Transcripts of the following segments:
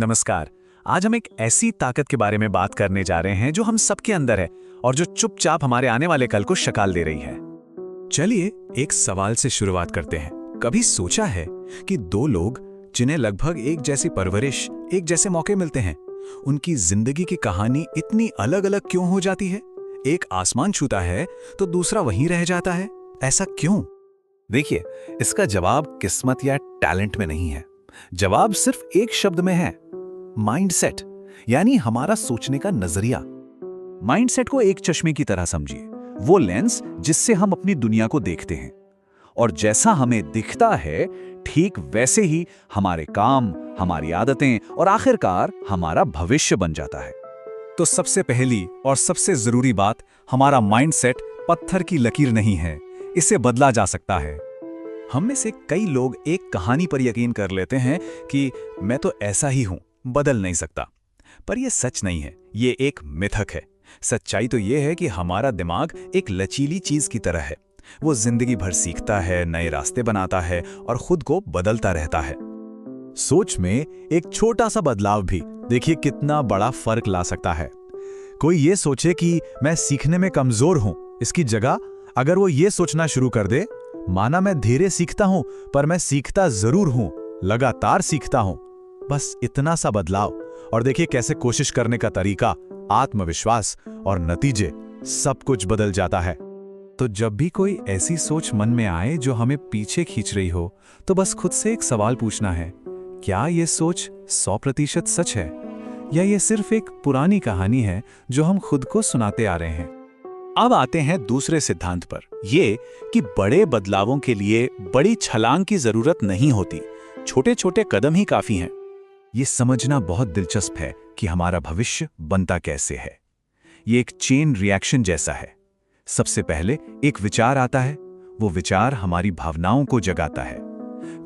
नमस्कार। आज हम एक ऐसी ताकत के बारे में बात करने जा रहे हैं जो हम सबके अंदर है और जो चुपचाप हमारे आने वाले कल को शक्ल दे रही है। चलिए एक सवाल से शुरुआत करते हैं। कभी सोचा है कि दो लोग जिन्हें लगभग एक जैसी परवरिश, एक जैसे मौके मिलते हैं, उनकी जिंदगी की कहानी इतनी अलग अलग क्यों हो जाती है? एक आसमान छूता है तो दूसरा वहीं रह जाता है। ऐसा क्यों? देखिए, इसका जवाब किस्मत या टैलेंट में नहीं है। जवाब सिर्फ एक शब्द में है, माइंडसेट, यानी हमारा सोचने का नजरिया। माइंडसेट को एक चश्मे की तरह समझिए, वो लेंस जिससे हम अपनी दुनिया को देखते हैं। और जैसा हमें दिखता है, ठीक वैसे ही हमारे काम, हमारी आदतें और आखिरकार हमारा भविष्य बन जाता है। तो सबसे पहली और सबसे जरूरी बात, हमारा माइंडसेट पत्थर की लकीर नहीं है, इसे बदला जा सकता है। हम में से कई लोग एक कहानी पर यकीन कर लेते हैं कि मैं तो ऐसा ही हूं, बदल नहीं सकता। पर यह सच नहीं है, ये एक मिथक है। सच्चाई तो यह है कि हमारा दिमाग एक लचीली चीज की तरह है। वो जिंदगी भर सीखता है, नए रास्ते बनाता है और खुद को बदलता रहता है। सोच में एक छोटा सा बदलाव भी देखिए कितना बड़ा फर्क ला सकता है। कोई ये सोचे कि मैं सीखने में कमजोर हूं, इसकी जगह अगर वो ये सोचना शुरू कर दे, माना मैं धीरे सीखता हूं पर मैं सीखता जरूर हूं, लगातार सीखता हूं, बस इतना सा बदलाव, और देखिए कैसे कोशिश करने का तरीका, आत्मविश्वास और नतीजे, सब कुछ बदल जाता है। तो जब भी कोई ऐसी सोच मन में आए जो हमें पीछे खींच रही हो, तो बस खुद से एक सवाल पूछना है, क्या ये सोच 100% सच है, या ये सिर्फ एक पुरानी कहानी है जो हम खुद को सुनाते आ रहे हैं? अब आते हैं दूसरे सिद्धांत पर, ये कि बड़े बदलावों के लिए बड़ी छलांग की जरूरत नहीं होती, छोटे छोटे कदम ही काफी हैं। ये समझना बहुत दिलचस्प है कि हमारा भविष्य बनता कैसे है। ये एक चेन रिएक्शन जैसा है। सबसे पहले एक विचार आता है, वो विचार हमारी भावनाओं को जगाता है।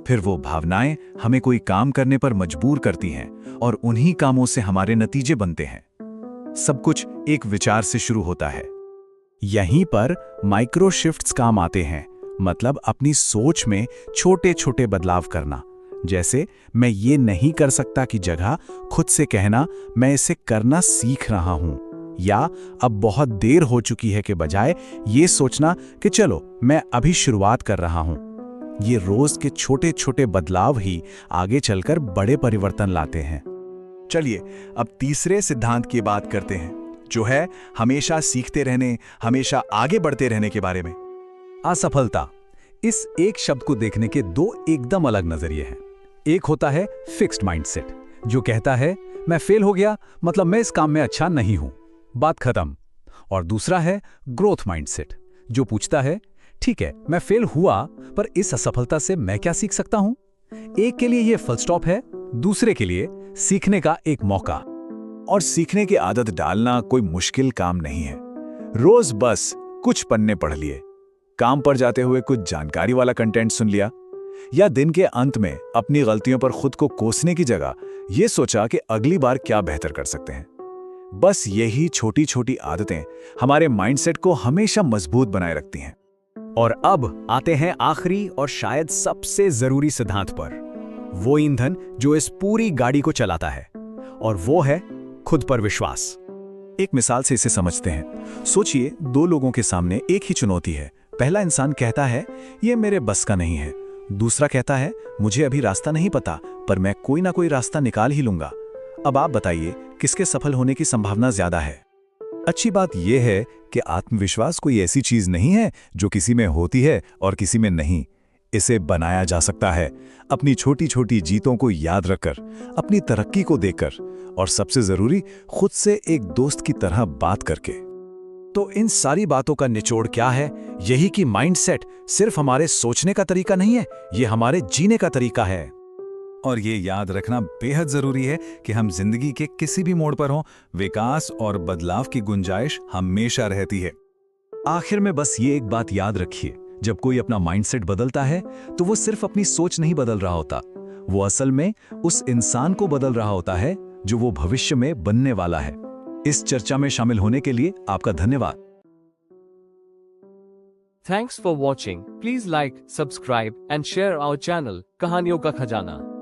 फिर वो भावनाएं हमें कोई काम करने पर मजबूर करती हैं और उन्हीं कामों से हमारे नतीजे बनते हैं। सब कुछ एक विचार से शुरू होता है। यहीं पर माइक्रो शिफ्ट्स काम आते हैं, मतलब अपनी सोच में छोटे छोटे बदलाव करना। जैसे मैं ये नहीं कर सकता की जगह खुद से कहना मैं इसे करना सीख रहा हूं, या अब बहुत देर हो चुकी है के बजाय ये सोचना कि चलो मैं अभी शुरुआत कर रहा हूं। ये रोज के छोटे छोटे बदलाव ही आगे चलकर बड़े परिवर्तन लाते हैं। चलिए अब तीसरे सिद्धांत की बात करते हैं, जो है हमेशा सीखते रहने, हमेशा आगे बढ़ते रहने के बारे में। असफलता, इस एक शब्द को देखने के दो एकदम अलग नजरिए हैं। एक होता है फिक्स्ड माइंडसेट, जो कहता है मैं फेल हो गया मतलब मैं इस काम में अच्छा नहीं हूं, बात खत्म। और दूसरा है ग्रोथ माइंडसेट, जो पूछता है ठीक है मैं फेल हुआ पर इस असफलता से मैं क्या सीख सकता हूं। एक के लिए यह फुल स्टॉप है, दूसरे के लिए सीखने का एक मौका। और सीखने की आदत डालना कोई मुश्किल काम नहीं है। रोज बस कुछ पन्ने पढ़ लिए, काम पर जाते हुए कुछ जानकारी वाला कंटेंट सुन लिया, या दिन के अंत में अपनी गलतियों पर खुद को कोसने की जगह यह सोचा कि अगली बार क्या बेहतर कर सकते हैं। बस यही छोटी छोटी आदतें हमारे माइंडसेट को हमेशा मजबूत बनाए रखती हैं। और अब आते हैं आखिरी और शायद सबसे जरूरी सिद्धांत पर, वो ईंधन जो इस पूरी गाड़ी को चलाता है, और वो है खुद पर विश्वास। एक मिसाल से इसे समझते हैं। सोचिए दो लोगों के सामने एक ही चुनौती है। पहला इंसान कहता है ये मेरे बस का नहीं है, दूसरा कहता है मुझे अभी रास्ता नहीं पता पर मैं कोई ना कोई रास्ता निकाल ही लूंगा। अब आप बताइए किसके सफल होने की संभावना ज्यादा है? अच्छी बात यह है कि आत्मविश्वास कोई ऐसी चीज नहीं है जो किसी में होती है और किसी में नहीं। इसे बनाया जा सकता है अपनी छोटी छोटी जीतों को याद रखकर, अपनी तरक्की को देखकर, और सबसे जरूरी खुद से एक दोस्त की तरह बात करके। तो इन सारी बातों का निचोड़ क्या है? यही कि माइंडसेट सिर्फ हमारे सोचने का तरीका नहीं है, ये हमारे जीने का तरीका है। और ये याद रखना बेहद जरूरी है कि हम जिंदगी के किसी भी मोड़ पर हों, विकास और बदलाव की गुंजाइश हमेशा रहती है। आखिर में बस ये एक बात याद रखिए, जब कोई अपना माइंडसेट बदलता है तो वो सिर्फ अपनी सोच नहीं बदल रहा होता, वो असल में उस इंसान को बदल रहा होता है जो वो भविष्य में बनने वाला है। इस चर्चा में शामिल होने के लिए आपका धन्यवाद। Thanks for watching. Please like, subscribe and share our channel कहानियों का खजाना।